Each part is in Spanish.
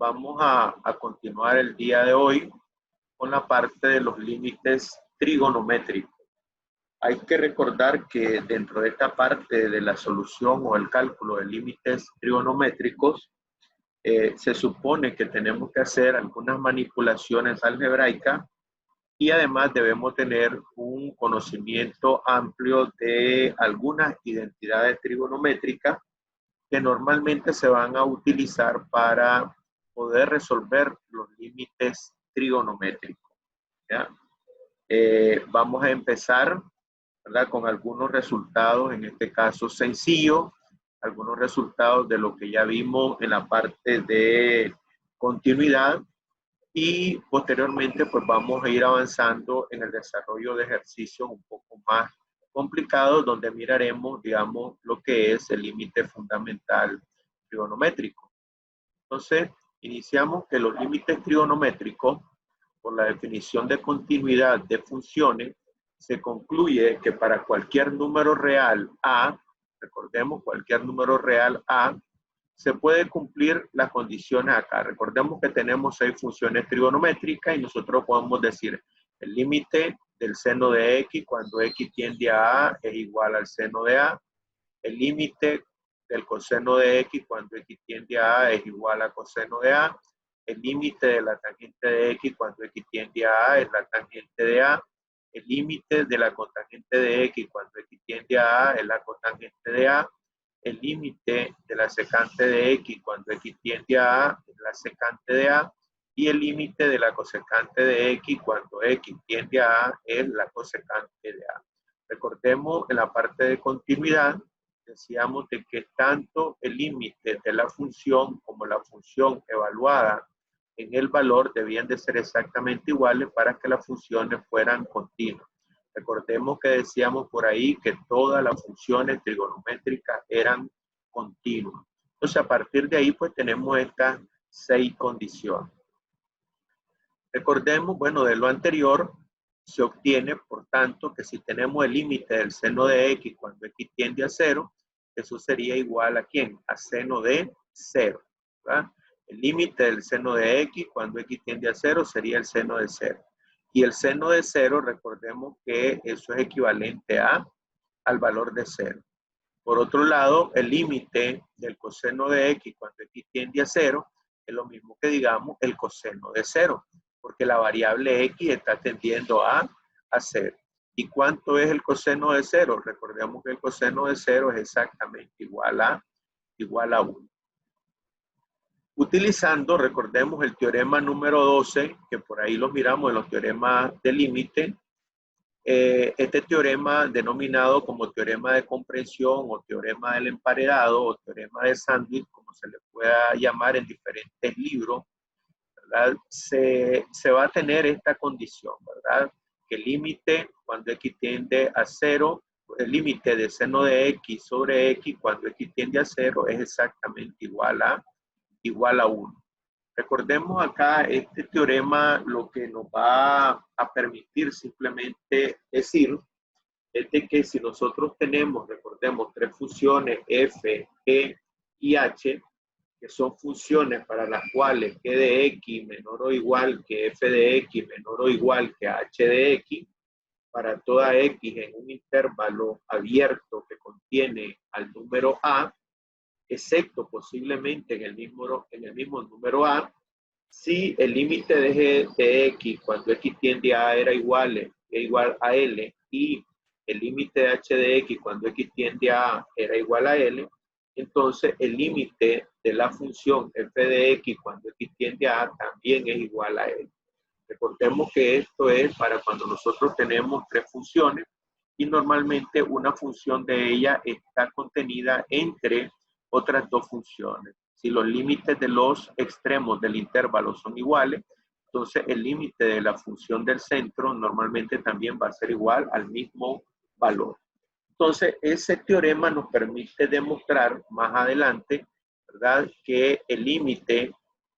vamos a continuar el día de hoy con la parte de los límites trigonométricos. Hay que recordar que dentro de esta parte de la solución o el cálculo de límites trigonométricos, se supone que tenemos que hacer algunas manipulaciones algebraicas y además debemos tener un conocimiento amplio de algunas identidades trigonométricas que normalmente se van a utilizar para poder resolver los límites trigonométricos, ¿ya? Vamos a empezar, ¿verdad?, con algunos resultados, en este caso sencillo, algunos resultados de lo que ya vimos en la parte de continuidad, y posteriormente pues vamos a ir avanzando en el desarrollo de ejercicios un poco más complicados, donde miraremos, digamos, lo que es el límite fundamental trigonométrico. Entonces, iniciamos que los límites trigonométricos, por la definición de continuidad de funciones, se concluye que para cualquier número real A, recordemos, cualquier número real A, se puede cumplir las condiciones acá. Recordemos que tenemos 6 funciones trigonométricas y nosotros podemos decir el límite del seno de X cuando X tiende a A es igual al seno de A. El límite del coseno de X cuando X tiende a A es igual a coseno de A. El límite de la tangente de X cuando X tiende a A es la tangente de A. El límite de la cotangente de X cuando X tiende a A es la cotangente de A. El límite de la secante de X cuando X tiende a A es la secante de A, y el límite de la cosecante de X cuando X tiende a A es la cosecante de A. Recordemos en la parte de continuidad, decíamos de que tanto el límite de la función como la función evaluada en el valor debían de ser exactamente iguales para que las funciones fueran continuas. Recordemos que decíamos por ahí que todas las funciones trigonométricas eran continuas. Entonces, a partir de ahí, pues tenemos estas 6 condiciones. Recordemos, bueno, de lo anterior, se obtiene, por tanto, que si tenemos el límite del seno de X cuando X tiende a 0, eso sería igual a ¿quién? A seno de 0, ¿verdad? El límite del seno de X cuando X tiende a 0 sería el seno de 0. Y el seno de 0, recordemos que eso es equivalente al valor de 0. Por otro lado, el límite del coseno de X cuando X tiende a 0 es lo mismo que digamos el coseno de 0, porque la variable X está tendiendo a 0. ¿Y cuánto es el coseno de 0? Recordemos que el coseno de 0 es exactamente igual a 1. Utilizando, recordemos, el teorema número 12, que por ahí lo miramos en los teoremas de límite, este teorema denominado como teorema de comprensión o teorema del emparedado o teorema de sándwich, como se le pueda llamar en diferentes libros, ¿verdad? Se va a tener esta condición, ¿verdad? Que el límite cuando X tiende a 0, el límite de seno de X sobre X cuando X tiende a 0 es exactamente igual a 1. Recordemos acá, este teorema lo que nos va a permitir simplemente decir es de que si nosotros tenemos, recordemos, 3 funciones f, g y h, que son funciones para las cuales g de x menor o igual que f de x menor o igual que h de x, para toda x en un intervalo abierto que contiene al número a, excepto posiblemente en el mismo número a, si el límite de g de x cuando x tiende a era igual a L y el límite de h de x cuando x tiende a era igual a L, entonces el límite de la función f de x cuando x tiende a también es igual a L. Recordemos que esto es para cuando nosotros tenemos 3 funciones y normalmente una función de ellas está contenida entre otras 2 funciones. Si los límites de los extremos del intervalo son iguales, entonces el límite de la función del centro normalmente también va a ser igual al mismo valor. Entonces, ese teorema nos permite demostrar más adelante, ¿verdad?, que el límite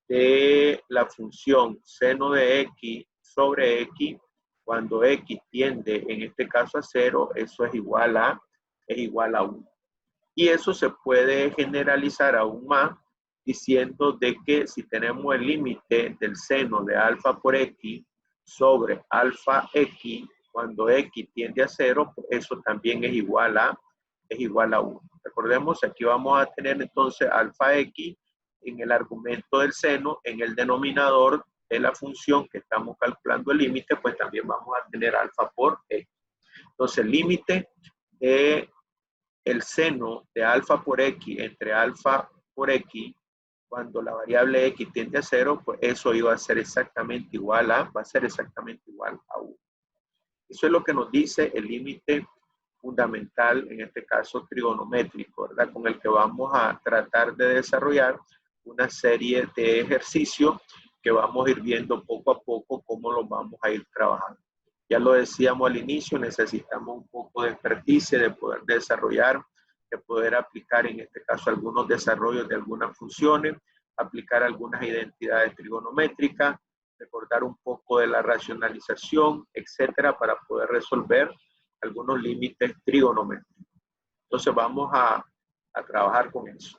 de la función seno de X sobre X, cuando X tiende, en este caso, a 0, eso es igual a 1. Y eso se puede generalizar aún más diciendo de que si tenemos el límite del seno de alfa por x sobre alfa x, cuando x tiende a 0, pues eso también es igual a 1. Recordemos, aquí vamos a tener entonces alfa x en el argumento del seno, en el denominador de la función que estamos calculando el límite, pues también vamos a tener alfa por x. Entonces, el límite de el seno de alfa por x entre alfa por x, cuando la variable x tiende a 0, pues eso iba a ser exactamente igual a, va a ser exactamente igual a 1. Eso es lo que nos dice el límite fundamental, en este caso trigonométrico, ¿verdad? Con el que vamos a tratar de desarrollar una serie de ejercicios que vamos a ir viendo poco a poco cómo los vamos a ir trabajando. Ya lo decíamos al inicio, necesitamos un poco de experticia, de poder desarrollar, de poder aplicar en este caso algunos desarrollos de algunas funciones, aplicar algunas identidades trigonométricas, recordar un poco de la racionalización, etcétera, para poder resolver algunos límites trigonométricos. Entonces vamos a trabajar con eso.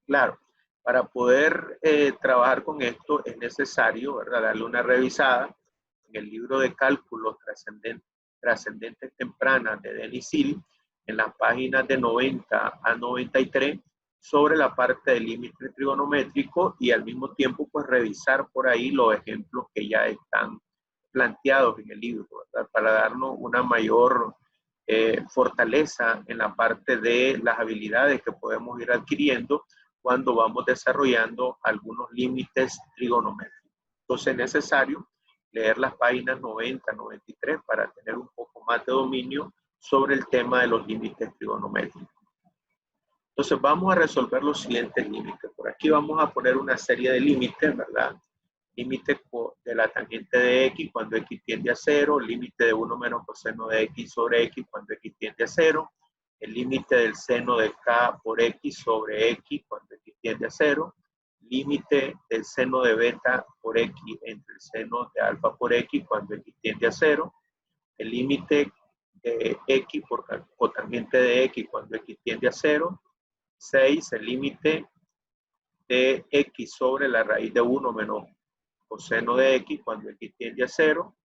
Claro, para poder trabajar con esto es necesario, ¿verdad?, darle una revisada en el libro de cálculos trascendentes tempranas de Denis Hill, en las páginas de 90 a 93, sobre la parte del límite trigonométrico, y al mismo tiempo pues revisar por ahí los ejemplos que ya están planteados en el libro, ¿verdad?, para darnos una mayor fortaleza en la parte de las habilidades que podemos ir adquiriendo cuando vamos desarrollando algunos límites trigonométricos. Entonces es necesario leer las páginas 90, 93 para tener un poco más de dominio sobre el tema de los límites trigonométricos. Entonces vamos a resolver los siguientes límites. Por aquí vamos a poner una serie de límites, ¿verdad? Límite de la tangente de x cuando x tiende a 0, límite de 1 menos coseno de x sobre x cuando x tiende a 0, el límite del seno de k por x sobre x cuando x tiende a 0, límite del seno de beta por x entre el seno de alfa por x cuando x tiende a 0, el límite de x por cotangente de x cuando x tiende a 0, 6, el límite de x sobre la raíz de 1 menos coseno de x cuando x tiende a 0,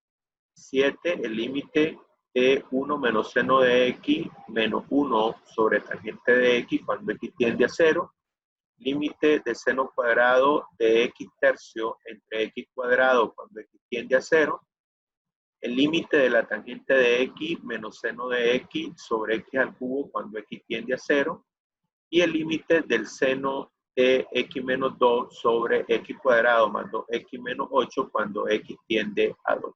7, el límite de 1 menos seno de x menos 1 sobre tangente de x cuando x tiende a 0, límite de seno cuadrado de x tercio entre x cuadrado cuando x tiende a 0, el límite de la tangente de x menos seno de x sobre x al cubo cuando x tiende a 0, y el límite del seno de x menos 2 sobre x cuadrado más 2x menos 8 cuando x tiende a 2.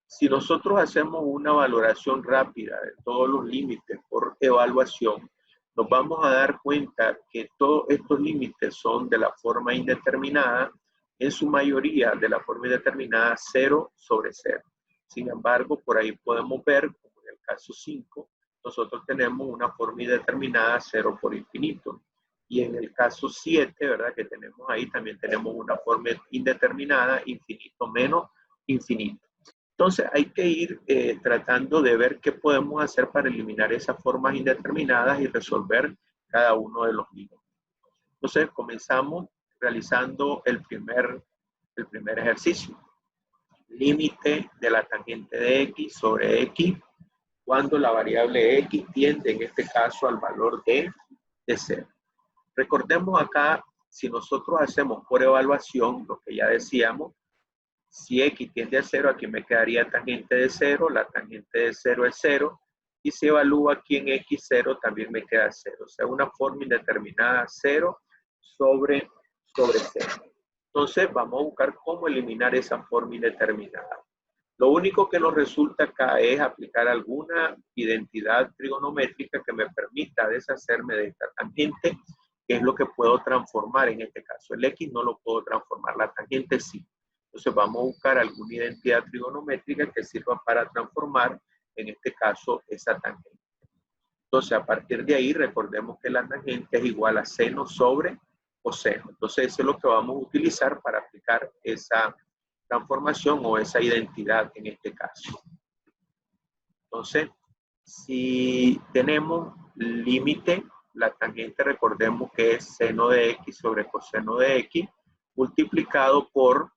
Si nosotros hacemos una valoración rápida de todos los límites por evaluación, nos vamos a dar cuenta que todos estos límites son de la forma indeterminada, en su mayoría de la forma indeterminada 0 sobre 0. Sin embargo, por ahí podemos ver, como en el caso 5, nosotros tenemos una forma indeterminada 0 por infinito. Y en el caso 7, ¿verdad?, que tenemos ahí, también tenemos una forma indeterminada infinito menos infinito. Entonces hay que ir tratando de ver qué podemos hacer para eliminar esas formas indeterminadas y resolver cada uno de los límites. Entonces comenzamos realizando el primer ejercicio. Límite de la tangente de x sobre x cuando la variable x tiende en este caso al valor de 0. Recordemos acá, si nosotros hacemos por evaluación, lo que ya decíamos, si x tiende a 0, aquí me quedaría tangente de 0, la tangente de 0 es 0, y si evalúo aquí en x0 también me queda 0. O sea, una forma indeterminada 0 sobre 0. Entonces vamos a buscar cómo eliminar esa forma indeterminada. Lo único que nos resulta acá es aplicar alguna identidad trigonométrica que me permita deshacerme de esta tangente, que es lo que puedo transformar en este caso. El x no lo puedo transformar, la tangente sí. Entonces vamos a buscar alguna identidad trigonométrica que sirva para transformar, en este caso, esa tangente. Entonces a partir de ahí recordemos que la tangente es igual a seno sobre coseno. Entonces eso es lo que vamos a utilizar para aplicar esa transformación o esa identidad en este caso. Entonces, si tenemos límite la tangente recordemos que es seno de x sobre coseno de x multiplicado por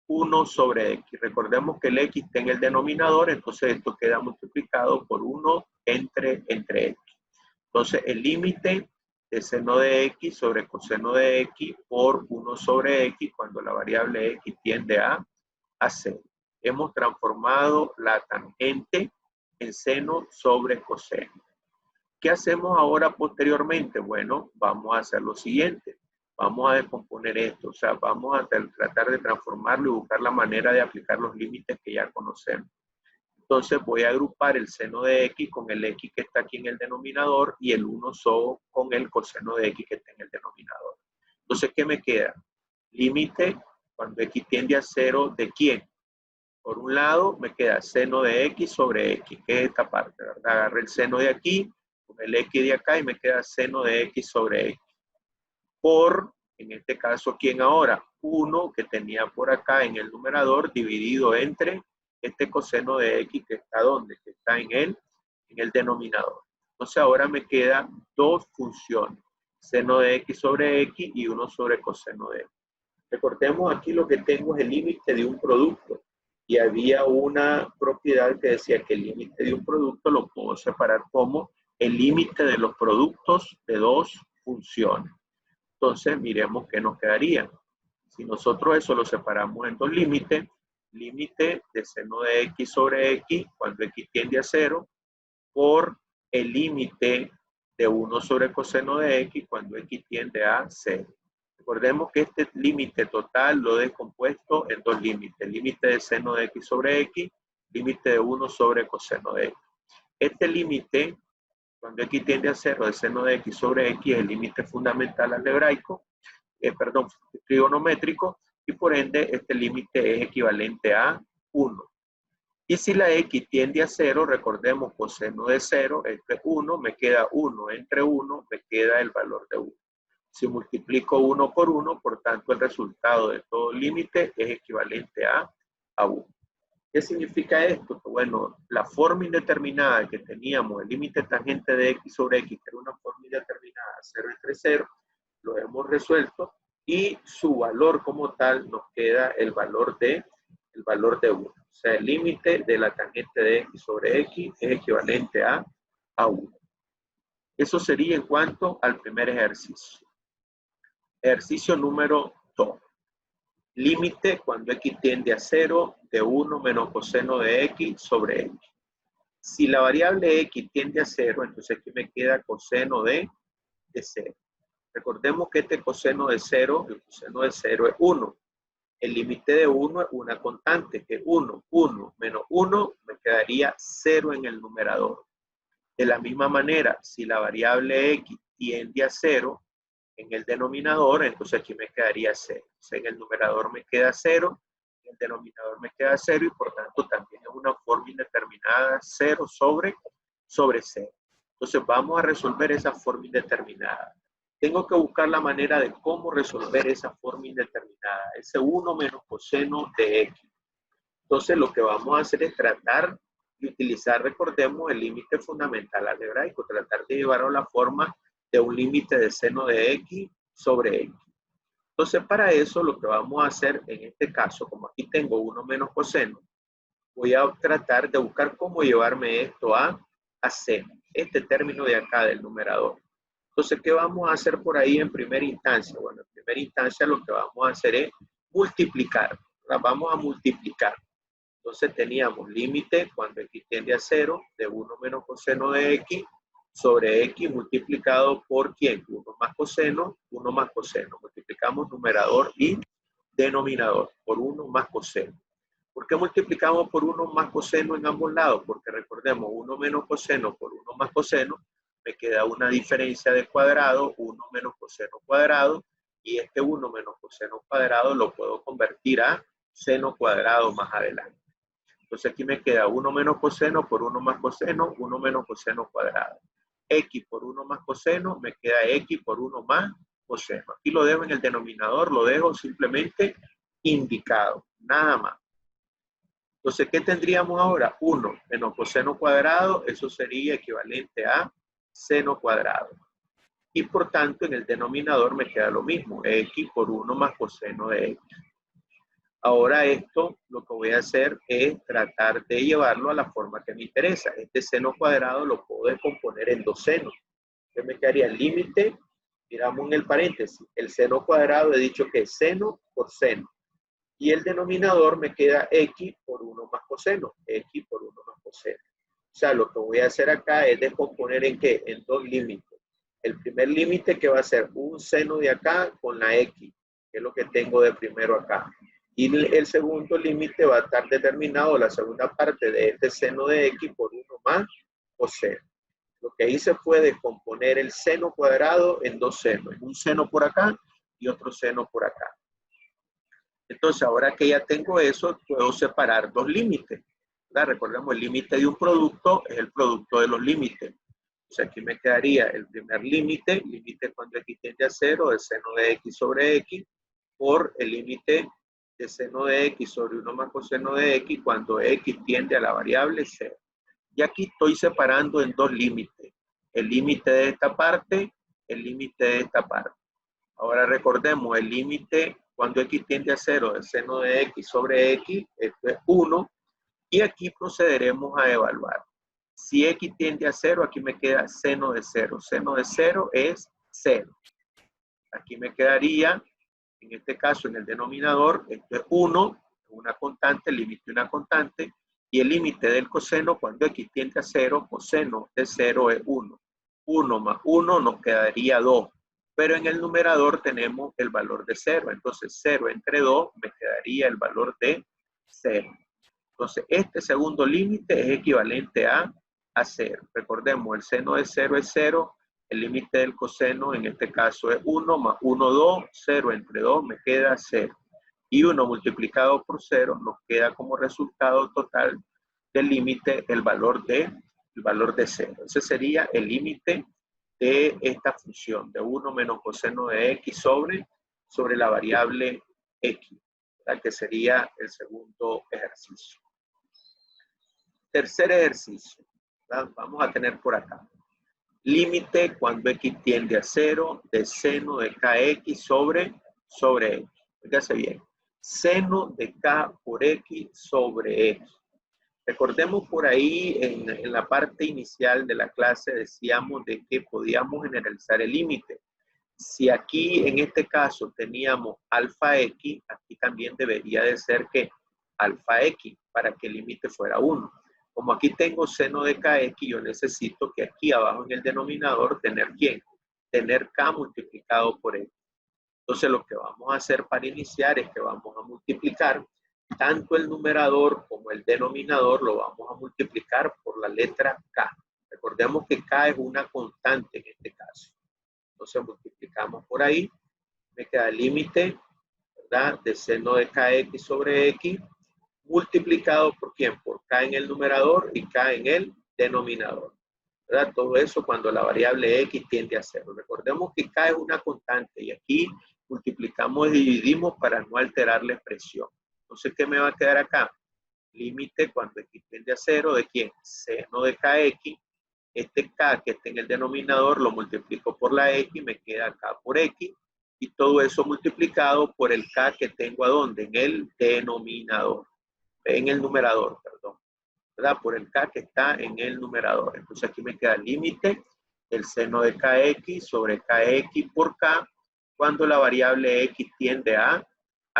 1 sobre x. Recordemos que el x está en el denominador, entonces esto queda multiplicado por 1 entre x. Entonces el límite de seno de x sobre coseno de x por 1 sobre x cuando la variable x tiende a 0. Hemos transformado la tangente en seno sobre coseno. ¿Qué hacemos ahora posteriormente? Bueno, vamos a hacer lo siguiente. Vamos a descomponer esto, o sea, vamos a tratar de transformarlo y buscar la manera de aplicar los límites que ya conocemos. Entonces voy a agrupar el seno de x con el x que está aquí en el denominador y el 1 con el coseno de x que está en el denominador. Entonces, ¿qué me queda? Límite cuando x tiende a 0, ¿de quién? Por un lado me queda seno de x sobre x, que es esta parte, ¿verdad? Agarré el seno de aquí con el x de acá y me queda seno de x sobre x. Por, en este caso, ¿quién ahora? 1 que tenía por acá en el numerador dividido entre este coseno de x que está ¿dónde? Que está en el denominador. Entonces ahora me quedan dos funciones, seno de x sobre x y 1 sobre coseno de x. Recordemos aquí lo que tengo es el límite de un producto y había una propiedad que decía que el límite de un producto lo puedo separar como el límite de los productos de dos funciones. Entonces miremos qué nos quedaría. Si nosotros eso lo separamos en dos límites, límite de seno de x sobre x cuando x tiende a 0 por el límite de 1 sobre coseno de x cuando x tiende a 0. Recordemos que este límite total lo he descompuesto en dos límites. Límite de seno de x sobre x, límite de 1 sobre coseno de x. Este límite, cuando x tiende a 0 de seno de x sobre x, es el límite fundamental algebraico, trigonométrico, y por ende este límite es equivalente a 1. Y si la x tiende a 0, recordemos coseno de 0, entre 1, me queda 1 entre 1, me queda el valor de 1. Si multiplico 1 por 1, por tanto el resultado de todo límite es equivalente a 1. ¿Qué significa esto? Que bueno, la forma indeterminada que teníamos, el límite tangente de x sobre x, que era una forma indeterminada, 0 entre 0, lo hemos resuelto y su valor como tal nos queda el valor de 1. O sea, el límite de la tangente de x sobre x es equivalente a 1. Eso sería en cuanto al primer ejercicio. Ejercicio número 2. Límite cuando x tiende a 0 de 1 menos coseno de x sobre x. Si la variable x tiende a 0, entonces aquí me queda coseno de 0. Recordemos que este coseno de 0, el coseno de 0 es 1. El límite de 1 es una constante, que es 1. 1 menos 1 me quedaría 0 en el numerador. De la misma manera, si la variable x tiende a 0 en el denominador, entonces aquí me quedaría 0. O sea, en el numerador me queda 0, en el denominador me queda 0 y por tanto también es una forma indeterminada 0 sobre 0. Entonces vamos a resolver esa forma indeterminada. Tengo que buscar la manera de cómo resolver esa forma indeterminada, ese 1 menos coseno de x. Entonces lo que vamos a hacer es tratar de utilizar, recordemos, el límite fundamental algebraico, tratar de llevarlo a la forma de un límite de seno de x sobre x. Entonces para eso lo que vamos a hacer en este caso, como aquí tengo 1 menos coseno, voy a tratar de buscar cómo llevarme esto a seno, este término de acá del numerador. Entonces, ¿qué vamos a hacer por ahí en primera instancia? Bueno, en primera instancia lo que vamos a hacer es multiplicar. La vamos a multiplicar. Entonces teníamos límite cuando x tiende a 0 de 1 menos coseno de x sobre x multiplicado por ¿quién? 1 más coseno, 1 más coseno. Multiplicamos numerador y denominador por 1 más coseno. ¿Por qué multiplicamos por 1 más coseno en ambos lados? Porque recordemos, 1 menos coseno por 1 más coseno, me queda una diferencia de cuadrado, 1 menos coseno cuadrado, y este 1 menos coseno cuadrado lo puedo convertir a seno cuadrado más adelante. Entonces aquí me queda 1 menos coseno por 1 más coseno, 1 menos coseno cuadrado. X por 1 más coseno, me queda X por 1 más coseno. Aquí lo dejo en el denominador, lo dejo simplemente indicado, nada más. Entonces, ¿qué tendríamos ahora? 1 menos coseno cuadrado, eso sería equivalente a seno cuadrado. y por tanto en el denominador me queda lo mismo, x por 1 más coseno de x. Ahora esto lo que voy a hacer es tratar de llevarlo a la forma que me interesa. Este seno cuadrado lo puedo descomponer en dos senos. Entonces me quedaría el límite, miramos en el paréntesis, el seno cuadrado he dicho que es seno por seno. Y el denominador me queda x por 1 más coseno, x por 1 más coseno. O sea, lo que voy a hacer acá es descomponer en ¿qué? En dos límites. El primer límite que va a ser un seno de acá con la x, que es lo que tengo de primero acá. Y el segundo límite va a estar determinado, la segunda parte de este seno de x por 1 más coseno. Lo que hice fue descomponer el seno cuadrado en dos senos. Un seno por acá y otro seno por acá. Entonces, ahora que ya tengo eso, puedo separar dos límites. Recordemos, el límite de un producto es el producto de los límites. O sea, aquí me quedaría el primer límite cuando x tiende a 0, de seno de x sobre x, por el límite de seno de x sobre 1 más coseno de x cuando x tiende a la variable 0. Y aquí estoy separando en dos límites. El límite de esta parte, el límite de esta parte. Ahora recordemos, el límite cuando x tiende a 0 de seno de x sobre x, esto es 1. Y aquí procederemos a evaluar. Si x tiende a 0, aquí me queda seno de 0. Seno de 0 es 0. Aquí me quedaría, en este caso, en el denominador, esto es 1, una constante, el límite de una constante, y el límite del coseno, cuando x tiende a 0, coseno de 0 es 1. 1 más 1 nos quedaría 2. Pero en el numerador tenemos el valor de 0. Entonces, 0 entre 2 me quedaría el valor de 0. Entonces, este segundo límite es equivalente a 0. Recordemos, el seno de 0 es 0. El límite del coseno, en este caso, es 1 más 1, 2. 0 entre 2 me queda 0. Y 1 multiplicado por 0 nos queda como resultado total del límite el valor de 0. Ese sería el límite de esta función, de 1 menos coseno de x sobre la variable x, ¿verdad? Que sería el segundo ejercicio. Tercer ejercicio, ¿verdad? Vamos a tener por acá. Límite cuando x tiende a 0 de seno de kx sobre x. Fíjese bien. Seno de k por x sobre x. Recordemos por ahí en la parte inicial de la clase decíamos de que podíamos generalizar el límite. Si aquí en este caso teníamos alfa x, aquí también debería de ser que alfa x para que el límite fuera 1. Como aquí tengo seno de kx, yo necesito que aquí abajo en el denominador tener ¿quién? Tener k multiplicado por x. Entonces lo que vamos a hacer para iniciar es que vamos a multiplicar tanto el numerador como el denominador, lo vamos a multiplicar por la letra k. Recordemos que k es una constante en este caso. Entonces multiplicamos por ahí, me queda el límite, ¿verdad? De seno de kx sobre x, multiplicado por ¿quién? Por k en el numerador y k en el denominador, ¿verdad? Todo eso cuando la variable x tiende a 0. Recordemos que k es una constante y aquí multiplicamos y dividimos para no alterar la expresión. Entonces, ¿qué me va a quedar acá? Límite cuando x tiende a 0 de ¿quién? Seno de kx. Este k que está en el denominador lo multiplico por la x, me queda k por x. Y todo eso multiplicado por el k que tengo ¿a dónde? En el denominador. En el numerador, perdón. ¿Verdad? Por el k que está en el numerador. Entonces aquí me queda el límite, el seno de kx sobre kx por k, cuando la variable x tiende a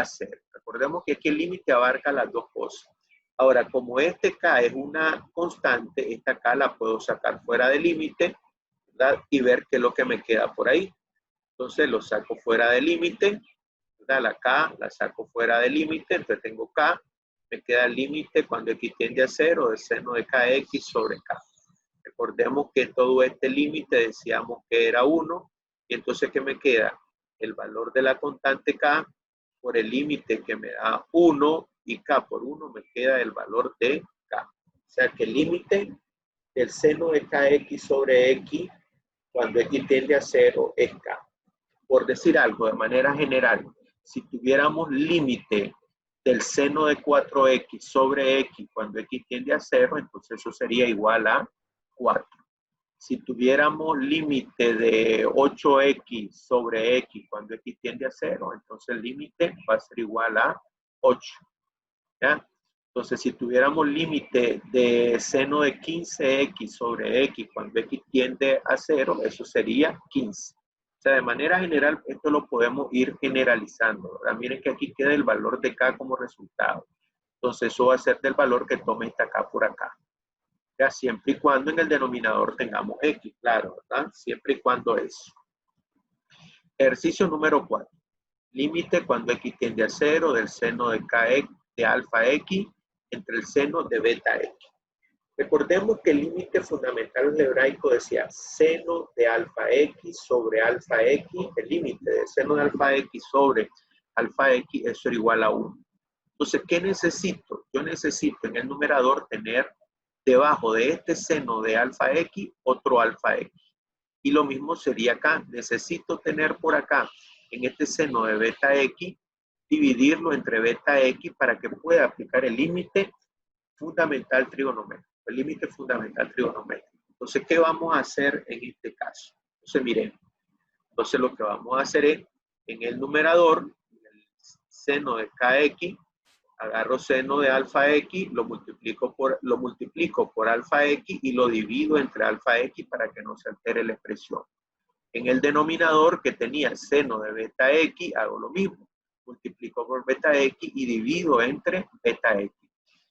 0. Recordemos que aquí el límite abarca las dos cosas. Ahora, como este k es una constante, esta k la puedo sacar fuera del límite, ¿verdad? Y ver qué es lo que me queda por ahí. Entonces lo saco fuera del límite, ¿verdad? La k la saco fuera del límite, entonces tengo k, me queda el límite cuando x tiende a 0 de seno de kx sobre k. Recordemos que todo este límite decíamos que era 1, y entonces ¿qué me queda? El valor de la constante k por el límite que me da 1, y k por 1 me queda el valor de k. O sea que el límite del seno de kx sobre x cuando x tiende a 0 es k. Por decir algo de manera general, si tuviéramos límite del seno de 4x sobre x cuando x tiende a 0, entonces eso sería igual a 4. si tuviéramos límite de 8x sobre x cuando x tiende a 0, entonces el límite va a ser igual a 8. ¿Ya? Entonces, si tuviéramos límite de seno de 15x sobre x cuando x tiende a 0, eso sería 15. O sea, de manera general, esto lo podemos ir generalizando, ¿verdad? Miren que aquí queda el valor de k como resultado. Entonces, eso va a ser del valor que tome esta k por acá. Ya, siempre y cuando en el denominador tengamos x, claro, ¿verdad? Siempre y cuando eso. Ejercicio número 4. Límite cuando x tiende a 0 del seno de kx de alfa x entre el seno de beta x. Recordemos que el límite fundamental algebraico decía seno de alfa x sobre alfa x. El límite de seno de alfa x sobre alfa x, eso era igual a 1. Entonces, ¿qué necesito? Yo necesito en el numerador tener debajo de este seno de alfa x otro alfa x. Y lo mismo sería acá. Necesito tener por acá, en este seno de beta x, dividirlo entre beta x para que pueda aplicar el límite fundamental trigonométrico. El límite fundamental trigonométrico. Entonces, ¿qué vamos a hacer en este caso? Entonces, miren. Entonces, lo que vamos a hacer es, en el numerador, en el seno de kx, agarro seno de alfa x, lo multiplico por alfa x y lo divido entre alfa x para que no se altere la expresión. En el denominador que tenía seno de beta x, hago lo mismo. Multiplico por beta x y divido entre beta x.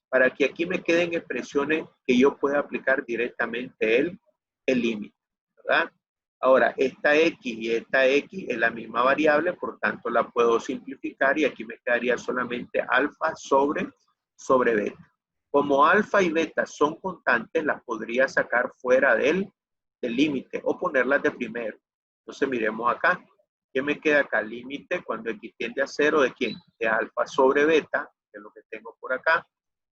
Para que aquí me queden expresiones que yo pueda aplicar directamente el límite, ¿verdad? Ahora, esta x y esta x es la misma variable, por tanto la puedo simplificar y aquí me quedaría solamente alfa sobre beta. Como alfa y beta son constantes, las podría sacar fuera del límite o ponerlas de primero. Entonces miremos acá. ¿Qué me queda acá? Límite cuando x tiende a 0, ¿de quién? De alfa sobre beta, que es lo que tengo por acá.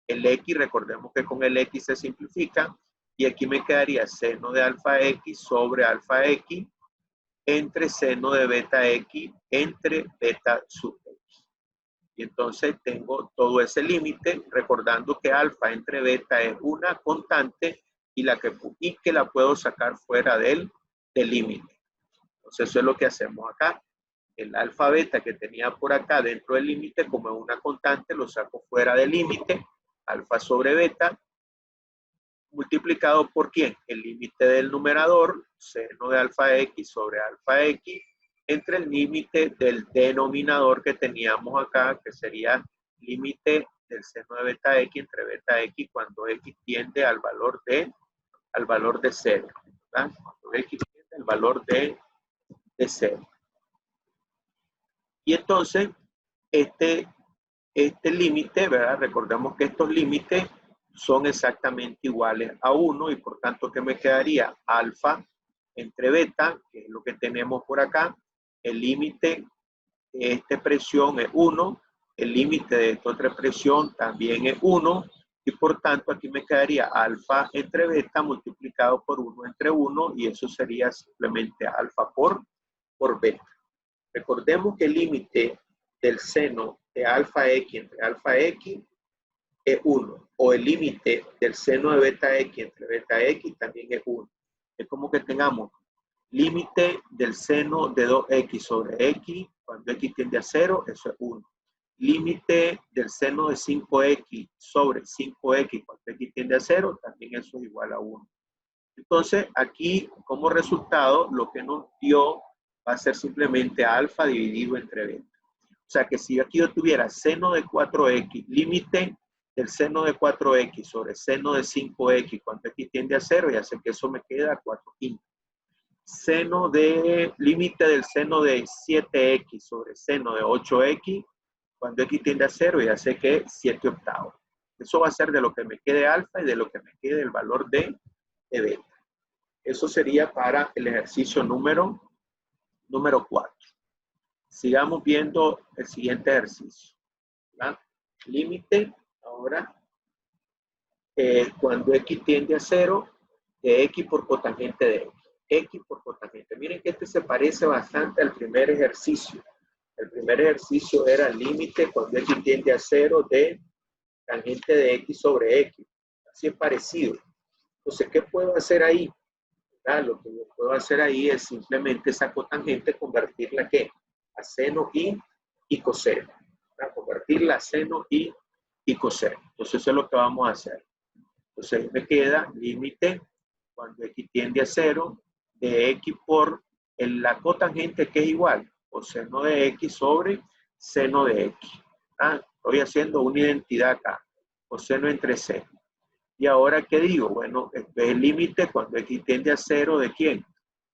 El x, recordemos que con el x se simplifica. Y aquí me quedaría seno de alfa x sobre alfa x entre seno de beta x entre beta sub x. Y entonces tengo todo ese límite, recordando que alfa entre beta es una constante y que la puedo sacar fuera del límite. Entonces eso es lo que hacemos acá. El alfa beta que tenía por acá dentro del límite, como es una constante, lo saco fuera del límite, alfa sobre beta, multiplicado por ¿quién? El límite del numerador, seno de alfa x sobre alfa x, entre el límite del denominador que teníamos acá, que sería límite del seno de beta x entre beta x cuando x tiende al valor de 0. ¿Verdad? Cuando x tiende al valor de 0. Y entonces, este límite, ¿verdad? Recordemos que estos límites son exactamente iguales a 1 y por tanto, ¿qué me quedaría? Alfa entre beta, que es lo que tenemos por acá. El límite de esta expresión es 1, el límite de esta otra expresión también es 1 y por tanto aquí me quedaría alfa entre beta multiplicado por 1 entre 1 y eso sería simplemente alfa por beta. Recordemos que el límite del seno de alfa x entre alfa x es 1. O el límite del seno de beta x entre beta x también es 1. Es como que tengamos límite del seno de 2x sobre x cuando x tiende a 0, eso es 1. Límite del seno de 5x sobre 5x cuando x tiende a 0, también eso es igual a 1. Entonces, aquí como resultado, lo que nos dio va a ser simplemente alfa dividido entre beta. O sea que si aquí yo tuviera seno de 4x, límite del seno de 4x sobre seno de 5x cuando x tiende a 0, ya sé que eso me queda 4/5. Límite del seno de 7x sobre seno de 8x cuando x tiende a 0, ya sé que es 7/8. Eso va a ser de lo que me quede alfa y de lo que me quede el valor de beta. Eso sería para el ejercicio número 4. Sigamos viendo el siguiente ejercicio. ¿Verdad? Límite, ahora, cuando x tiende a 0, de x por cotangente de x. X por cotangente. Miren que este se parece bastante al primer ejercicio. El primer ejercicio era límite cuando x tiende a 0 de tangente de x sobre x. Así es parecido. Entonces, ¿qué puedo hacer ahí? ¿verdad? Lo que yo puedo hacer ahí es simplemente esa cotangente convertirla ¿qué? A seno y coseno. ¿Verdad? Convertirla a seno y coseno. Entonces eso es lo que vamos a hacer. Entonces me queda límite cuando x tiende a 0 de x por la cotangente que es igual, coseno de x sobre seno de x. ¿Ah? Estoy haciendo una identidad acá, coseno entre seno. Y ahora, ¿qué digo? Bueno, esto es el límite cuando x tiende a 0 ¿de quién?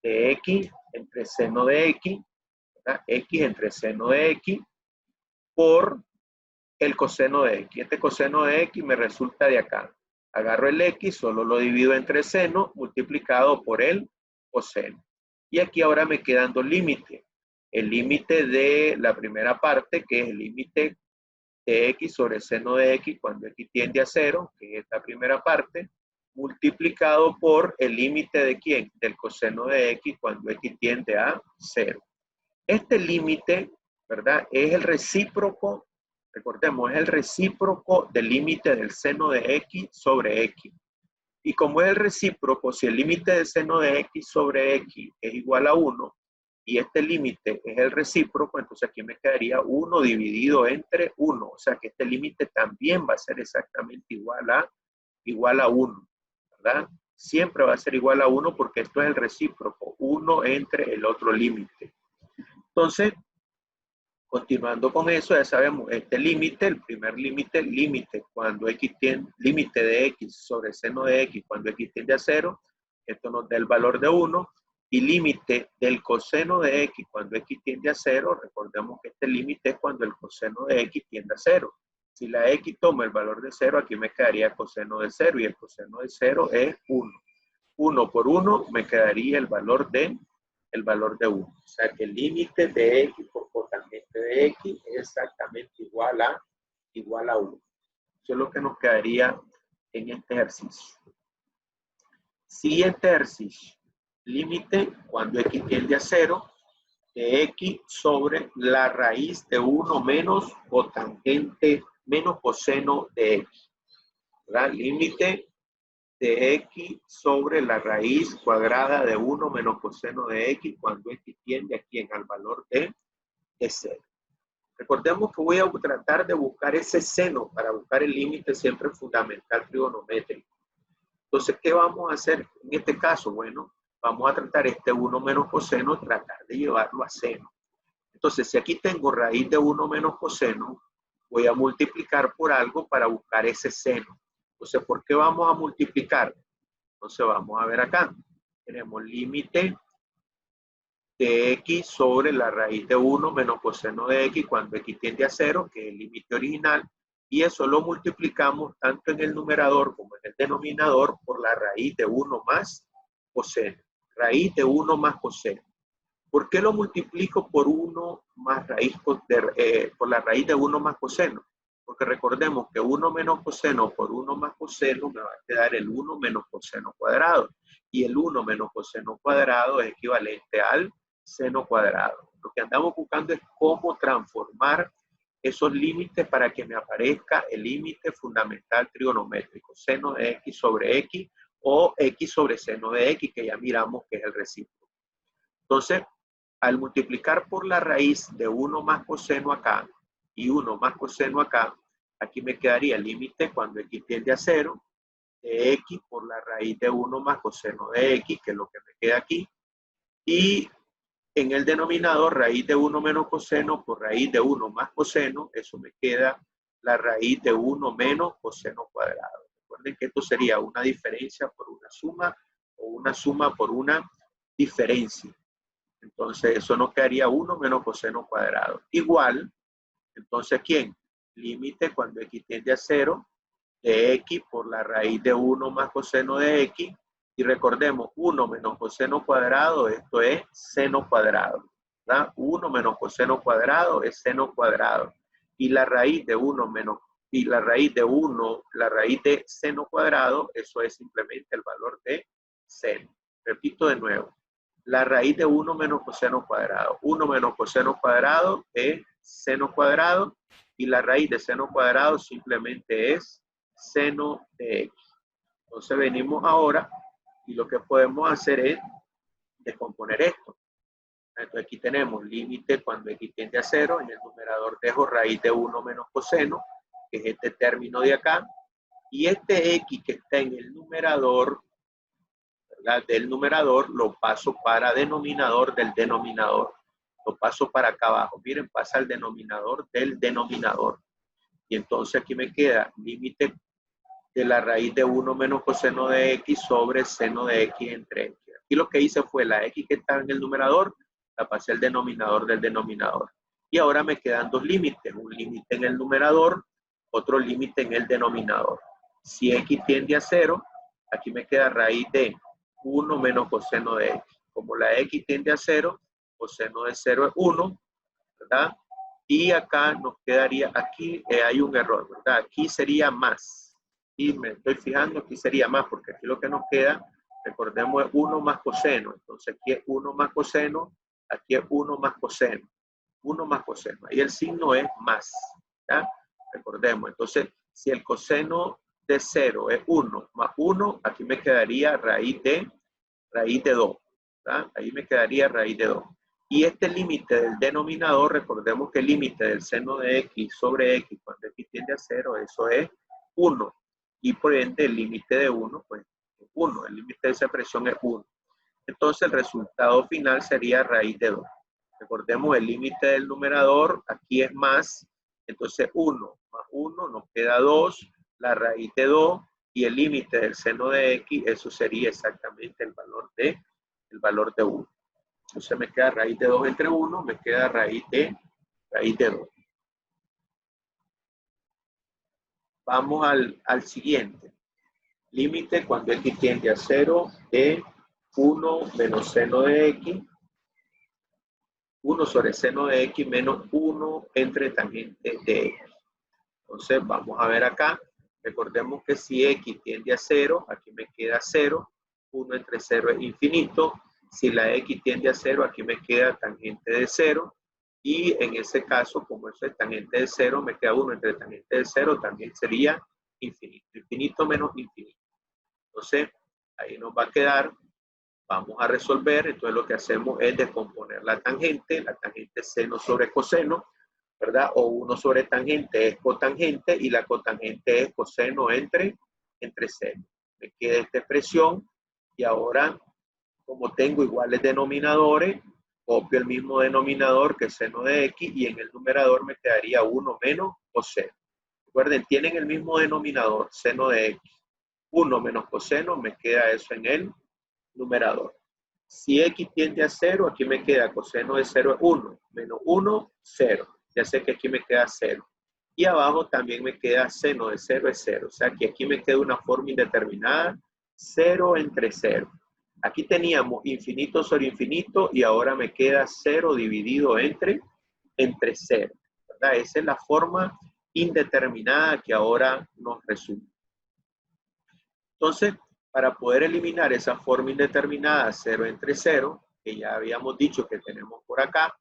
De x entre seno de x, ¿verdad? X entre seno de x por el coseno de x. Este coseno de x me resulta de acá. Agarro el x, solo lo divido entre seno, multiplicado por el coseno. Y aquí ahora me quedan dos límites. El límite de la primera parte, que es el límite de x sobre seno de x cuando x tiende a 0, que es la primera parte, multiplicado por el límite de ¿quién? Del coseno de x cuando x tiende a 0. Este límite, ¿verdad? Es el recíproco, recordemos, es el recíproco del límite del seno de x sobre x. Y como es el recíproco, si el límite del seno de x sobre x es igual a 1, y este límite es el recíproco, entonces aquí me quedaría 1 dividido entre 1. O sea que este límite también va a ser exactamente igual a 1, ¿verdad? Siempre va a ser igual a 1 porque esto es el recíproco, 1 entre el otro límite. Entonces, continuando con eso, ya sabemos, este límite, el primer límite, límite cuando x tiende, límite de x sobre seno de x cuando x tiende a 0, esto nos da el valor de 1, y límite del coseno de x cuando x tiende a 0, recordemos que este límite es cuando el coseno de x tiende a 0. Si la x toma el valor de 0, aquí me quedaría coseno de 0, y el coseno de 0 es 1. 1 por 1 me quedaría el valor de 1. O sea que el límite de x por cotangente de x es exactamente igual a 1. Eso es lo que nos quedaría en este ejercicio. Siguiente ejercicio. Límite cuando x tiende a 0 de x sobre la raíz de 1 menos cotangente menos coseno de x. ¿Verdad? Límite de x sobre la raíz cuadrada de 1 menos coseno de x cuando x tiende aquí al valor de 0. Recordemos que voy a tratar de buscar ese seno para buscar el límite siempre fundamental trigonométrico. Entonces, ¿qué vamos a hacer en este caso? Bueno, vamos a tratar este 1 menos coseno, tratar de llevarlo a seno. Entonces, si aquí tengo raíz de 1 menos coseno, voy a multiplicar por algo para buscar ese seno. Entonces, ¿por qué vamos a multiplicar? Entonces, vamos a ver acá. Tenemos límite de x sobre la raíz de 1 menos coseno de x cuando x tiende a 0, que es el límite original, y eso lo multiplicamos tanto en el numerador como en el denominador por la raíz de 1 más coseno. Raíz de 1 más coseno. ¿Por qué lo multiplico por 1 más raíz, por la raíz de 1 más coseno? Porque recordemos que 1 menos coseno por 1 más coseno me va a quedar el 1 menos coseno cuadrado. Y el 1 menos coseno cuadrado es equivalente al seno cuadrado. Lo que andamos buscando es cómo transformar esos límites para que me aparezca el límite fundamental trigonométrico, seno de x sobre x o x sobre seno de x, que ya miramos que es el recíproco. Entonces, al multiplicar por la raíz de 1 más coseno acá y 1 más coseno acá, aquí me quedaría el límite cuando x tiende a 0 de x por la raíz de 1 más coseno de x, que es lo que me queda aquí. Y en el denominador, raíz de 1 menos coseno por raíz de 1 más coseno, eso me queda la raíz de 1 menos coseno cuadrado. Recuerden que esto sería una diferencia por una suma o una suma por una diferencia. Entonces, eso nos quedaría 1 menos coseno cuadrado. Igual, entonces, ¿quién? Límite cuando x tiende a 0 de x por la raíz de 1 más coseno de x. Y recordemos, 1 menos coseno cuadrado, esto es seno cuadrado. ¿Verdad? 1 menos coseno cuadrado es seno cuadrado. Y la raíz de 1 menos, y la raíz de 1, la raíz de seno cuadrado, eso es simplemente el valor de seno. Repito de nuevo. La raíz de 1 menos coseno cuadrado. 1 menos coseno cuadrado es seno cuadrado y la raíz de seno cuadrado simplemente es seno de x. Entonces venimos ahora Y lo que podemos hacer es descomponer esto. Entonces aquí tenemos límite cuando x tiende a 0. En el numerador dejo raíz de 1 menos coseno, que es este término de acá. Y este x que está en el numerador, ¿verdad?, del numerador, lo paso para denominador del denominador. Lo paso para acá abajo. Miren, pasa al denominador del denominador. Y entonces aquí me queda límite de la raíz de 1 menos coseno de x sobre seno de x entre x. Aquí lo que hice fue la x que está en el numerador, la pasé al denominador del denominador. Y ahora me quedan dos límites, un límite en el numerador, otro límite en el denominador. Si x tiende a 0, aquí me queda raíz de 1 menos coseno de x. Como la x tiende a 0, coseno de 0 es 1, ¿verdad? Y acá nos quedaría, aquí hay un error, ¿verdad? Aquí sería más. Y me estoy fijando, aquí sería más, porque aquí lo que nos queda, recordemos, es 1 más coseno. Entonces aquí es 1 más coseno, aquí es 1 más coseno. 1 más coseno. Ahí el signo es más, ¿ya? Recordemos, entonces, si el coseno de 0 es 1 más 1, aquí me quedaría raíz de 2, ¿verdad? Ahí me quedaría raíz de 2. Y este límite del denominador, recordemos que el límite del seno de x sobre x cuando x tiende a 0, eso es 1. Y por ende el límite de 1, pues 1. El límite de esa expresión es 1. Entonces el resultado final sería raíz de 2. Recordemos el límite del numerador, aquí es más, entonces 1 más 1 nos queda 2, la raíz de 2 y el límite del seno de x, eso sería exactamente el valor de 1. Entonces me queda raíz de 2 entre 1, me queda raíz de 2. Vamos al siguiente. Límite cuando x tiende a 0 de 1 menos seno de x, 1 sobre seno de x menos 1 entre tangente de x. Entonces vamos a ver acá. Recordemos que si x tiende a 0, aquí me queda 0. 1 entre 0 es infinito. Si la x tiende a 0, aquí me queda tangente de 0. Y en ese caso, como eso es tangente de 0, me queda 1 entre tangente de 0, también sería infinito. Infinito menos infinito. Entonces, ahí nos va a quedar, vamos a resolver. Entonces lo que hacemos es descomponer la tangente seno sobre coseno, ¿verdad? O 1 sobre tangente es cotangente y la cotangente es coseno entre seno. Me queda esta expresión y ahora, como tengo iguales denominadores, copio el mismo denominador que seno de x y en el numerador me quedaría 1 menos coseno. Recuerden, tienen el mismo denominador, seno de x. 1 menos coseno, me queda eso en el numerador. Si x tiende a 0, aquí me queda coseno de 0 es 1, menos 1, 0. Ya sé que aquí me queda 0. Y abajo también me queda seno de 0 es 0. O sea que aquí me queda una forma indeterminada, 0 entre 0. Aquí teníamos infinito sobre infinito y ahora me queda 0 dividido entre 0. ¿Verdad? Esa es la forma indeterminada que ahora nos resulta. Entonces, para poder eliminar esa forma indeterminada 0 entre 0, que ya habíamos dicho que tenemos por acá,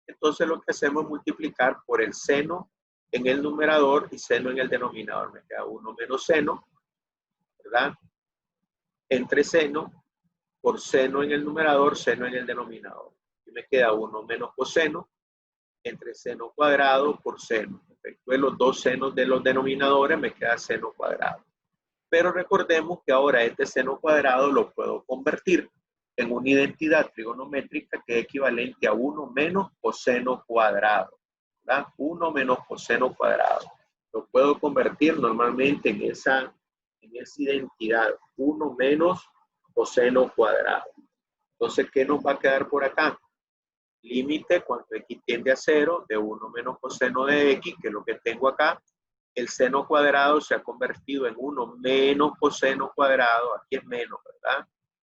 entonces lo que hacemos es multiplicar por el seno en el numerador y seno en el denominador. Me queda 1 menos seno, ¿verdad? Entre seno, por seno en el numerador, seno en el denominador. Y me queda 1 menos coseno, entre seno cuadrado por seno. Efectué los dos senos de los denominadores, me queda seno cuadrado. Pero recordemos que ahora este seno cuadrado lo puedo convertir en una identidad trigonométrica que es equivalente a 1 menos coseno cuadrado, ¿verdad? 1 menos coseno cuadrado. Lo puedo convertir normalmente en esa identidad, 1 menos coseno cuadrado. Entonces, ¿qué nos va a quedar por acá? Límite cuando x tiende a 0 de 1 menos coseno de x, que es lo que tengo acá. El seno cuadrado se ha convertido en 1 menos coseno cuadrado, aquí es menos, ¿verdad?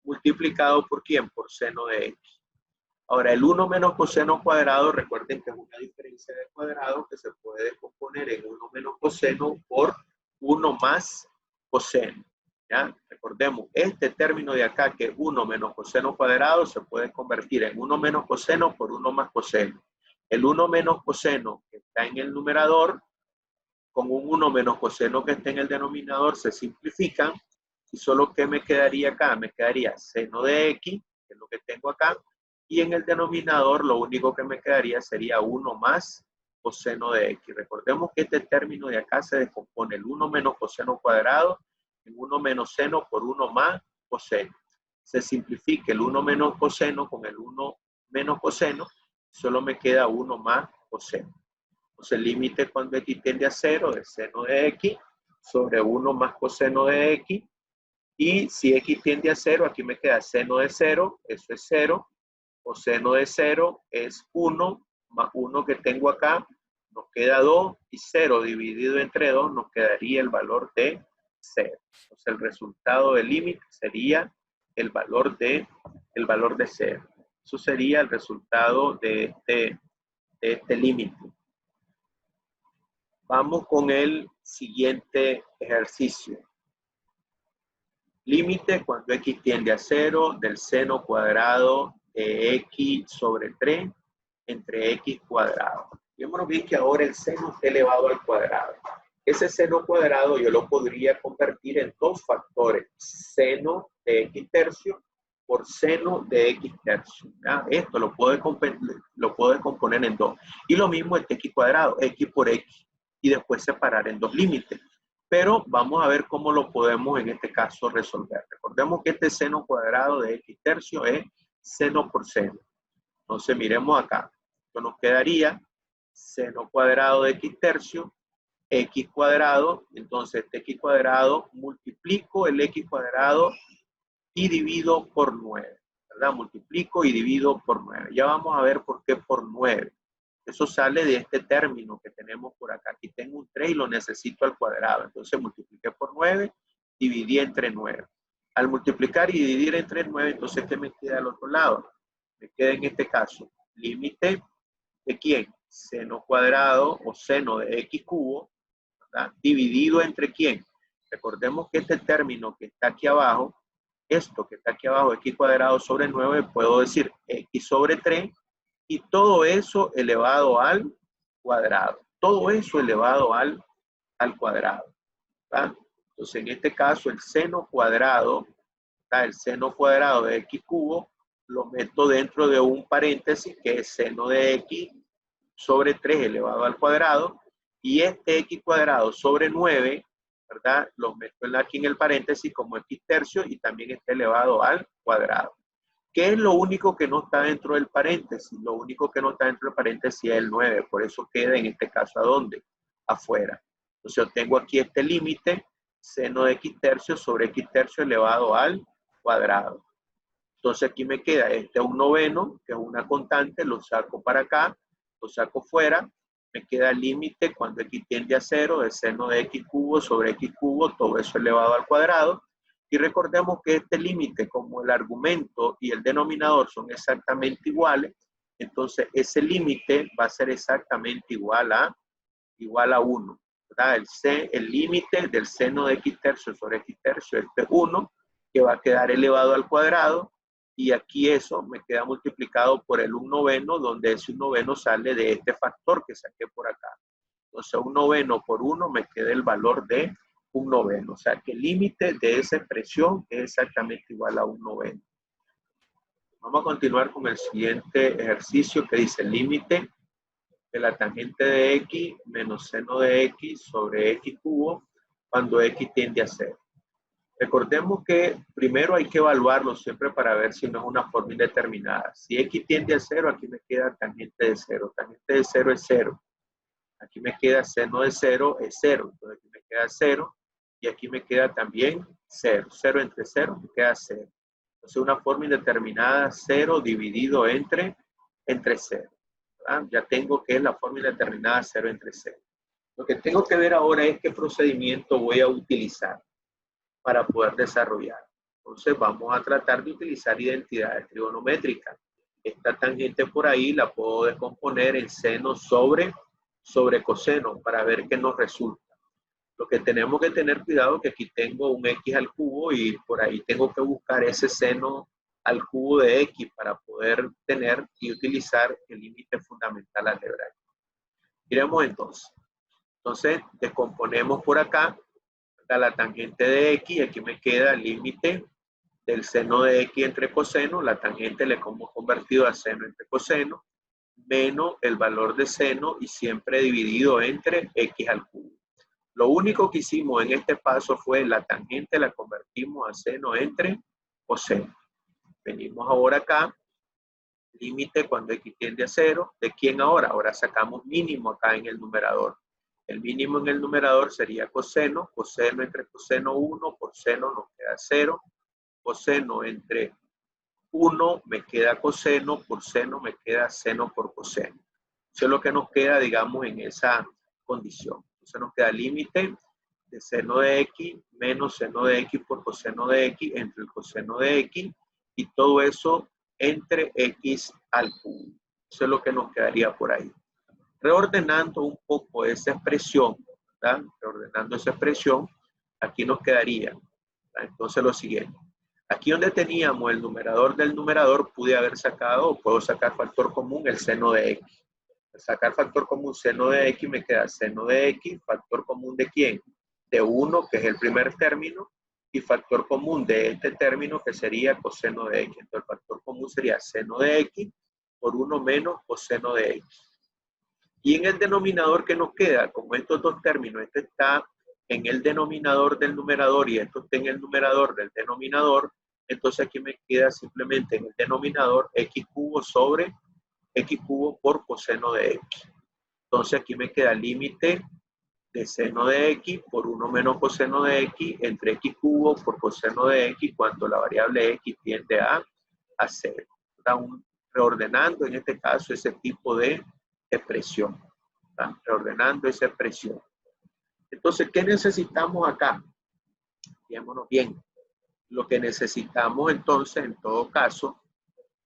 Multiplicado por ¿quién? Por seno de x. Ahora, el 1 menos coseno cuadrado, recuerden que es una diferencia de cuadrado que se puede componer en 1 menos coseno por 1 más coseno. ¿Ya? Recordemos, este término de acá, que es 1 menos coseno cuadrado, se puede convertir en 1 menos coseno por 1 más coseno. El 1 menos coseno que está en el numerador, con un 1 menos coseno que está en el denominador, se simplifican Y solo que me quedaría acá, me quedaría seno de x, que es lo que tengo acá, y en el denominador lo único que me quedaría sería 1 más coseno de x. Recordemos que este término de acá se descompone el 1 menos coseno cuadrado en 1 menos seno por 1 más coseno. Se simplifica el 1 menos coseno con el 1 menos coseno, solo me queda 1 más coseno. Entonces el límite cuando x tiende a 0 es seno de x sobre 1 más coseno de x. Y si x tiende a 0, aquí me queda seno de 0, eso es 0. Coseno de 0 es 1, más 1 que tengo acá, nos queda 2, y 0 dividido entre 2 nos quedaría el valor de 0. Entonces el resultado del límite sería el valor de 0. Eso sería el resultado de este límite. Vamos con el siguiente ejercicio. Límite cuando x tiende a 0 del seno cuadrado de x sobre 3 entre x cuadrado. Vemos bien que ahora el seno está elevado al cuadrado. Ese seno cuadrado yo lo podría convertir en dos factores. Seno de x tercio por seno de x tercio. ¿Ya? Esto lo puedo componer en dos. Y lo mismo este x cuadrado, x por x. Y después separar en dos límites. Pero vamos a ver cómo lo podemos en este caso resolver. Recordemos que este seno cuadrado de x tercio es seno por seno. Entonces miremos acá. Esto nos quedaría seno cuadrado de x tercio, x cuadrado. Entonces este x cuadrado multiplico el x cuadrado y divido por 9. ¿Verdad? Multiplico y divido por 9. Ya vamos a ver por qué por 9. Eso sale de este término que tenemos por acá. Aquí tengo un 3 y lo necesito al cuadrado. Entonces multipliqué por 9, dividí entre 9. Al multiplicar y dividir entre 9, entonces ¿qué me queda al otro lado? Me queda en este caso límite de ¿quién? Seno cuadrado o seno de x cubo, ¿verdad? Dividido entre ¿quién? Recordemos que este término que está aquí abajo, esto que está aquí abajo, x cuadrado sobre 9, puedo decir x sobre 3, y todo eso elevado al cuadrado. Todo eso elevado al cuadrado. ¿Verdad? Entonces, en este caso, el seno cuadrado, ¿verdad? El seno cuadrado de x cubo, lo meto dentro de un paréntesis que es seno de x sobre 3 elevado al cuadrado. Y este x cuadrado sobre 9, ¿verdad? Lo meto aquí en el paréntesis como x tercio y también está elevado al cuadrado. ¿Qué es lo único que no está dentro del paréntesis? Lo único que no está dentro del paréntesis es el 9. Por eso queda en este caso, ¿a dónde? Afuera. Entonces yo tengo aquí este límite, seno de x tercio sobre x tercio elevado al cuadrado. Entonces aquí me queda este 1/9, que es una constante, lo saco para acá, lo saco fuera. Me queda el límite cuando x tiende a 0 de seno de x cubo sobre x cubo, todo eso elevado al cuadrado. Y recordemos que este límite, como el argumento y el denominador son exactamente iguales, entonces ese límite va a ser exactamente igual a 1. ¿Verdad? El límite del seno de x tercio sobre x tercio es 1, que va a quedar elevado al cuadrado, y aquí eso me queda multiplicado por el 1/9, donde ese 1/9 sale de este factor que saqué por acá. Entonces 1/9 por 1 me queda el valor de 1/9. O sea que el límite de esa expresión es exactamente igual a 1/9. Vamos a continuar con el siguiente ejercicio que dice límite de la tangente de x menos seno de x sobre x cubo cuando x tiende a 0. Recordemos que primero hay que evaluarlo siempre para ver si no es una forma indeterminada. Si x tiende a 0, aquí me queda tangente de 0. Tangente de 0 es 0. Aquí me queda seno de 0 es 0. Entonces aquí me queda 0. Y aquí me queda también 0. 0 entre 0 me queda 0. Entonces una forma indeterminada, 0 dividido entre 0. ¿Verdad? Ya tengo que es la forma indeterminada 0 entre 0. Lo que tengo que ver ahora es qué procedimiento voy a utilizar para poder desarrollar. Entonces vamos a tratar de utilizar identidades trigonométricas. Esta tangente por ahí la puedo descomponer en seno sobre coseno para ver qué nos resulta. Lo que tenemos que tener cuidado es que aquí tengo un x al cubo y por ahí tengo que buscar ese seno al cubo de x para poder tener y utilizar el límite fundamental algebraico. Miremos entonces. Entonces descomponemos por acá, Da la tangente de x, y aquí me queda el límite del seno de x entre coseno, la tangente le hemos convertido a seno entre coseno, menos el valor de seno y siempre dividido entre x al cubo. Lo único que hicimos en este paso fue la tangente la convertimos a seno entre coseno. Venimos ahora acá, límite cuando x tiende a 0. ¿De quién ahora? Ahora sacamos mínimo acá en el numerador. El mínimo en el numerador sería coseno. Coseno entre coseno 1 por seno nos queda 0. Coseno entre 1 me queda coseno, por seno me queda seno por coseno. Eso es lo que nos queda, digamos, en esa condición. Entonces nos queda límite de seno de x menos seno de x por coseno de x entre el coseno de x, y todo eso entre x al cubo. Eso es lo que nos quedaría por ahí. Reordenando un poco esa expresión, ¿verdad? Reordenando esa expresión, aquí nos quedaría, ¿verdad? Entonces lo siguiente. Aquí donde teníamos el numerador del numerador, pude haber sacado, o puedo sacar factor común, el seno de x. Al sacar factor común seno de x, me queda seno de x, factor común de ¿quién? De 1, que es el primer término, y factor común de este término, que sería coseno de x. Entonces el factor común sería seno de x por 1 menos coseno de x. Y en el denominador que nos queda, como estos dos términos, este está en el denominador del numerador y esto está en el numerador del denominador, entonces aquí me queda simplemente en el denominador x cubo sobre x cubo por coseno de x. Entonces aquí me queda límite de seno de x por 1 menos coseno de x entre x cubo por coseno de x cuando la variable x tiende a 0. Estamos reordenando en este caso ese tipo de expresión. ¿Está? Reordenando esa expresión. Entonces, ¿qué necesitamos acá? Fijémonos bien. Lo que necesitamos entonces, en todo caso,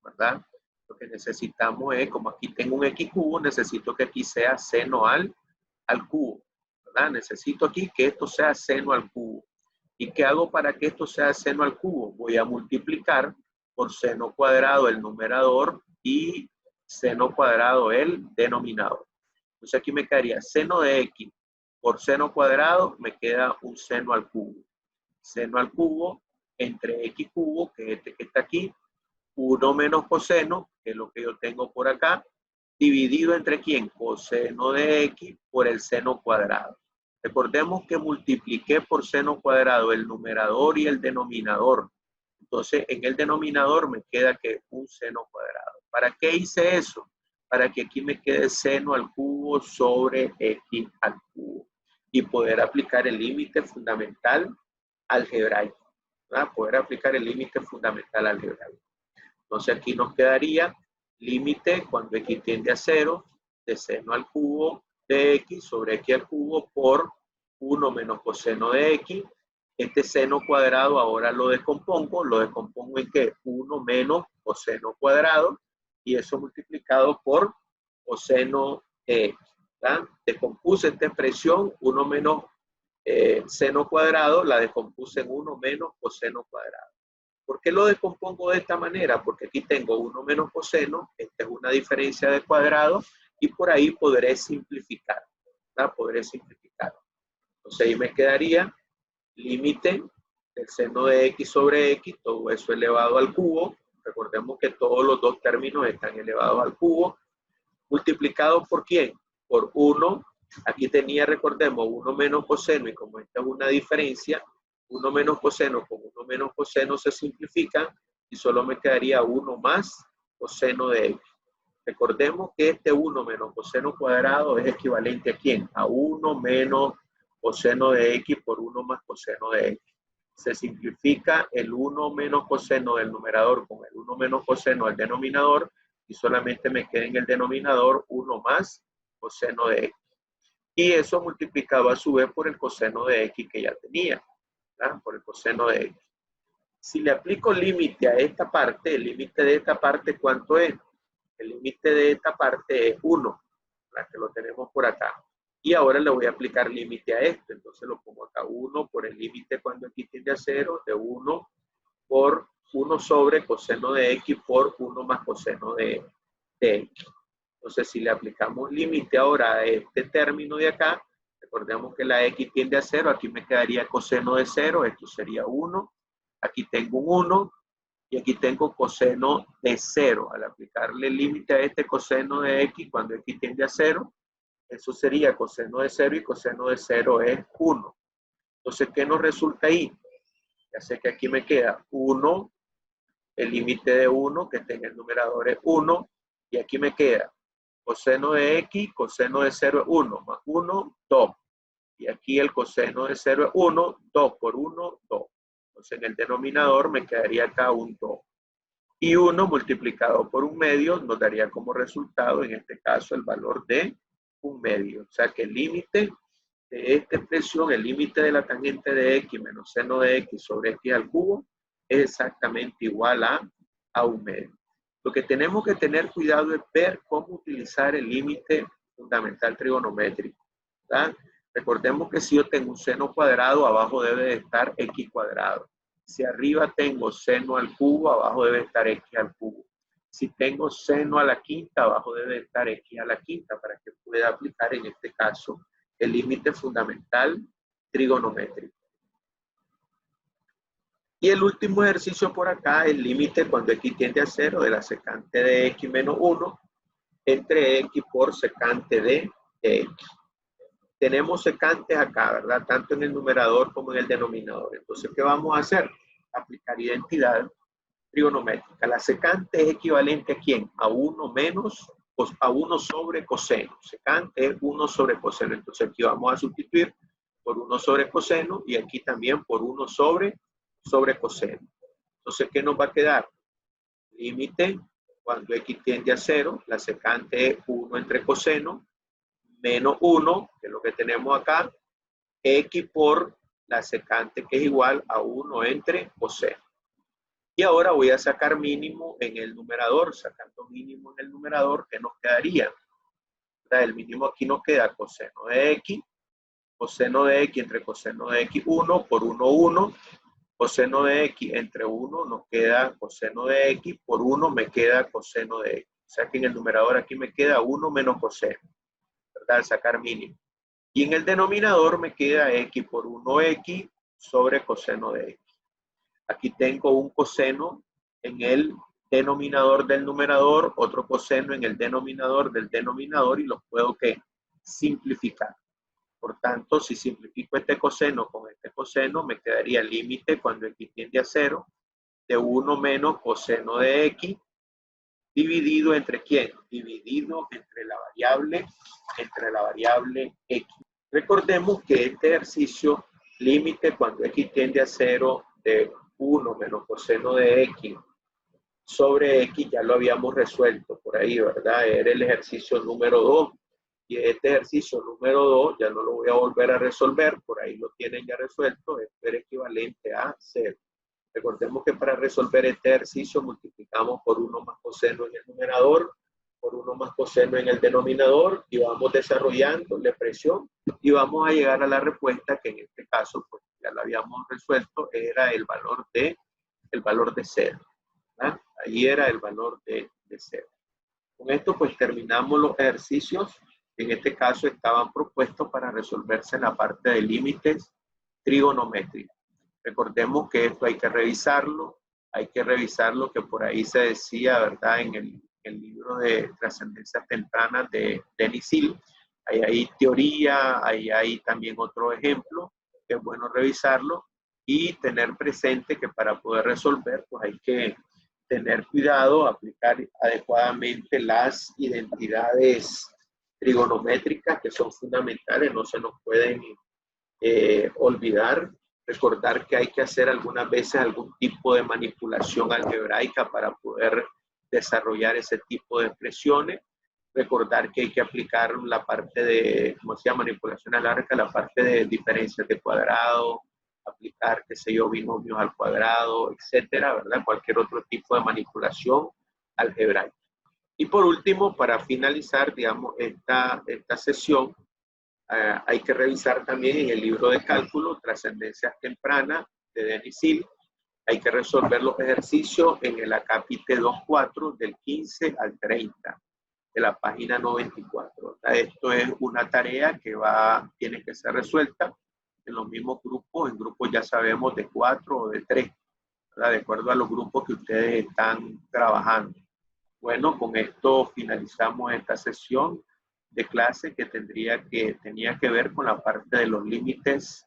¿verdad? Lo que necesitamos es, como aquí tengo un x cubo, necesito que aquí sea seno al cubo, ¿verdad? Necesito aquí que esto sea seno al cubo. ¿Y qué hago para que esto sea seno al cubo? Voy a multiplicar por seno cuadrado el numerador y seno cuadrado el denominador. Entonces aquí me quedaría seno de x por seno cuadrado, me queda un seno al cubo. Seno al cubo entre x cubo, que es este que está aquí, 1 menos coseno, que es lo que yo tengo por acá, dividido entre ¿quién? Coseno de x por el seno cuadrado. Recordemos que multipliqué por seno cuadrado el numerador y el denominador. Entonces, en el denominador me queda que un seno cuadrado. ¿Para qué hice eso? Para que aquí me quede seno al cubo sobre x al cubo y poder aplicar el límite fundamental algebraico. ¿Verdad? Poder aplicar el límite fundamental algebraico. Entonces aquí nos quedaría límite cuando x tiende a 0 de seno al cubo de x sobre x al cubo por 1 menos coseno de x. Este seno cuadrado ahora lo descompongo en ¿qué? 1 menos coseno cuadrado, y eso multiplicado por coseno de x. ¿Verdad? Descompuse esta expresión, 1 menos seno cuadrado, la descompuse en 1 menos coseno cuadrado. ¿Por qué lo descompongo de esta manera? Porque aquí tengo 1 menos coseno, esta es una diferencia de cuadrado, y por ahí podré simplificar. ¿Verdad? Podré simplificar. Entonces ahí me quedaría límite del seno de x sobre x, todo eso elevado al cubo. Recordemos que todos los dos términos están elevados al cubo. Multiplicado por ¿quién? Por 1. Aquí tenía, recordemos, 1 menos coseno, y como esta es una diferencia, 1 menos coseno con 1 menos coseno se simplifican y solo me quedaría 1 más coseno de x. Recordemos que este 1 menos coseno cuadrado es equivalente ¿a quién? A 1 menos coseno de x por 1 más coseno de x. Se simplifica el 1 menos coseno del numerador con el 1 menos coseno del denominador y solamente me queda en el denominador 1 más coseno de x. Y eso multiplicado a su vez por el coseno de x que ya tenía. ¿Verdad? Por el coseno de x. Si le aplico límite a esta parte, el límite de esta parte, ¿cuánto es? El límite de esta parte es 1, ¿verdad? Que lo tenemos por acá. Y ahora le voy a aplicar límite a este. Entonces lo pongo acá 1 por el límite cuando x tiende a 0, de 1 por 1 sobre coseno de x por 1 más coseno de x. Entonces si le aplicamos límite ahora a este término de acá, Recordemos que la X tiende a 0, aquí me quedaría coseno de 0, esto sería 1. Aquí tengo un 1 y aquí tengo coseno de 0. Al aplicarle el límite a este coseno de X, cuando X tiende a 0, eso sería coseno de 0 y coseno de 0 es 1. Entonces, ¿qué nos resulta ahí? Ya sé que aquí me queda 1, el límite de 1 que está en el numerador es 1, y aquí me queda coseno de X, coseno de 0 es 1, más 1, 2. Y aquí el coseno de 0 es 1, 2 por 1, 2. Entonces en el denominador me quedaría acá un 2. Y 1 multiplicado por 1/2 nos daría como resultado, en este caso, el valor de 1/2. O sea que el límite de esta expresión, el límite de la tangente de X menos seno de X sobre X al cubo, es exactamente igual a 1/2. Lo que tenemos que tener cuidado es ver cómo utilizar el límite fundamental trigonométrico, ¿verdad? Recordemos que si yo tengo un seno cuadrado, abajo debe de estar X cuadrado. Si arriba tengo seno al cubo, abajo debe estar X al cubo. Si tengo seno a la quinta, abajo debe estar X a la quinta para que pueda aplicar en este caso el límite fundamental trigonométrico. Y el último ejercicio por acá, el límite cuando X tiende a 0 de la secante de X menos 1 entre X por secante de X. Tenemos secantes acá, ¿verdad? Tanto en el numerador como en el denominador. Entonces, ¿qué vamos a hacer? Aplicar identidad trigonométrica. La secante es equivalente a ¿quién? A 1 menos, a 1 sobre coseno. Secante es 1 sobre coseno. Entonces, aquí vamos a sustituir por 1 sobre coseno y aquí también por 1 sobre coseno. Entonces, ¿qué nos va a quedar? Límite cuando X tiende a 0, la secante es 1 entre coseno, menos 1, que es lo que tenemos acá, X por la secante que es igual a 1 entre coseno. Y ahora voy a sacar mínimo en el numerador. Sacando mínimo en el numerador, ¿qué nos quedaría? El mínimo aquí nos queda coseno de X entre coseno de X 1 por 1, 1. Coseno de X entre 1 nos queda coseno de X, por 1 me queda coseno de X. O sea que en el numerador aquí me queda 1 menos coseno, ¿verdad? Al sacar mínimo. Y en el denominador me queda X por 1X sobre coseno de X. Aquí tengo un coseno en el denominador del numerador, otro coseno en el denominador del denominador y los puedo ¿qué? Simplificar. Por tanto, si simplifico este coseno con este coseno, me quedaría el límite cuando X tiende a 0 de 1 menos coseno de X dividido entre ¿quién? Dividido entre la variable X. Recordemos que este ejercicio, límite cuando X tiende a 0 de 1 menos coseno de X sobre X, ya lo habíamos resuelto por ahí, ¿verdad? Era el ejercicio número 2. Y este ejercicio número 2 ya no lo voy a volver a resolver, por ahí lo tienen ya resuelto, esto era equivalente a 0. Recordemos que para resolver este ejercicio multiplicamos por 1 más coseno en el numerador, por 1 más coseno en el denominador y vamos desarrollando la expresión y vamos a llegar a la respuesta que en este caso pues, ya la habíamos resuelto, era el valor de 0. ¿verdad? Ahí era el valor de 0. Con esto pues terminamos los ejercicios. En este caso estaban propuestos para resolverse en la parte de límites trigonométricos. Recordemos que esto hay que revisarlo que por ahí se decía, ¿verdad? En el libro de Trascendencias Tempranas de Denis Hill. Ahí hay teoría, ahí hay también otro ejemplo, que es bueno revisarlo y tener presente que para poder resolver, pues hay que tener cuidado, aplicar adecuadamente las identidades trigonométricas que son fundamentales, no se nos pueden olvidar. Recordar que hay que hacer algunas veces algún tipo de manipulación algebraica para poder desarrollar ese tipo de expresiones. Recordar que hay que aplicar la parte de, como se llama, manipulación algebraica, la parte de diferencias de cuadrado, aplicar, qué sé yo, binomios al cuadrado, etcétera, ¿verdad? Cualquier otro tipo de manipulación algebraica. Y por último, para finalizar, digamos, esta sesión, hay que revisar también en el libro de cálculo, Trascendencias Tempranas, de Denis Hill. Hay que resolver los ejercicios en el acápite 2.4 del 15 al 30. de la página 94. Esto es una tarea que tiene que ser resuelta en los mismos grupos, en grupos ya sabemos de 4 o de 3, ¿verdad? De acuerdo a los grupos que ustedes están trabajando. Bueno, con esto finalizamos esta sesión de clase que tenía que ver con la parte de los límites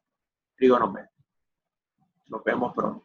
trigonométricos. Nos vemos pronto.